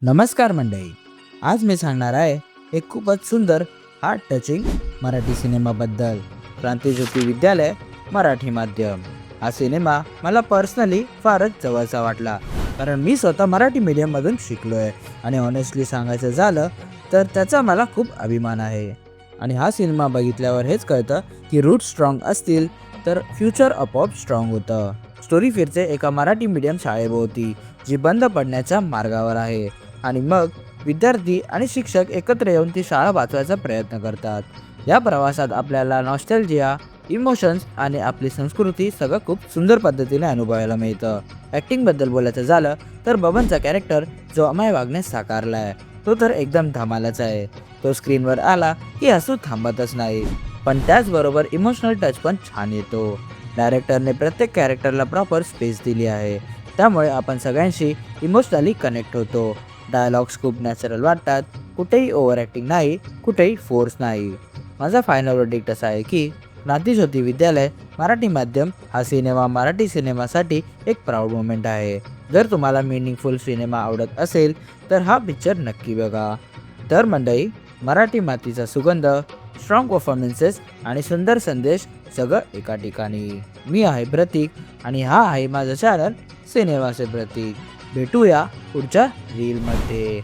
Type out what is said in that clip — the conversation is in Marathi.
नमस्कार मंडळी. आज मी सांगणार आहे एक खूपच सुंदर हार्ट टचिंग मराठी सिनेमाबद्दल. क्रांतिज्योती विद्यालय मराठी माध्यम हा सिनेमा मला पर्सनली फारच जवळचा वाटला, कारण मी स्वतः मराठी मीडियममधून शिकलो आहे आणि ऑनेस्टली सांगायचं झालं तर त्याचा मला खूप अभिमान आहे. आणि हा सिनेमा बघितल्यावर हेच कळतं की रूट स्ट्रॉंग असतील तर फ्युचर आपोआप स्ट्रॉंग होतं. स्टोरी फिरते एका मराठी मीडियम शाळेभोवती जी बंद पडण्याच्या मार्गावर आहे, आणि मग विद्यार्थी आणि शिक्षक एकत्र येऊन ती शाळा वाचवायचा प्रयत्न करतात. या प्रवासात आपल्याला नॉस्टॅल्जिया, इमोशन्स आणि आपली संस्कृती सगळं खूप सुंदर पद्धतीने अनुभवायला मिळतं. ॲक्टिंगबद्दल बोलायचं झालं तर बबनचा कॅरेक्टर जो अमय वाघने साकारला आहे तो तर एकदम धमालाच आहे. तो स्क्रीनवर आला की हसू थांबतच नाही, पण त्याचबरोबर इमोशनल टच पण छान येतो. डायरेक्टरने प्रत्येक कॅरेक्टरला प्रॉपर स्पेस दिली आहे, त्यामुळे आपण सगळ्यांशी इमोशनली कनेक्ट होतो. डायलॉग्स खूप नॅचरल वाटतात, कुठेही ओव्हर ॲक्टिंग नाही, कुठेही फोर्स नाही. माझा फायनल वर्डिक्ट असा आहे की क्रांतिज्योती विद्यालय मराठी माध्यम हा सिनेमा मराठी सिनेमासाठी एक प्राऊड मोमेंट आहे. जर तुम्हाला मिनिंगफुल सिनेमा आवडत असेल तर हा पिक्चर नक्की बघा. तर मंडळी, मराठी मातीचा सुगंध, स्ट्रॉंग परफॉर्मन्सेस आणि सुंदर संदेश सगळं एका ठिकाणी. मी आहे प्रतीक आणि हा आहे माझा चॅनल सिनेमाचे प्रतीक. भेटूया पुढच्या रीलमध्ये.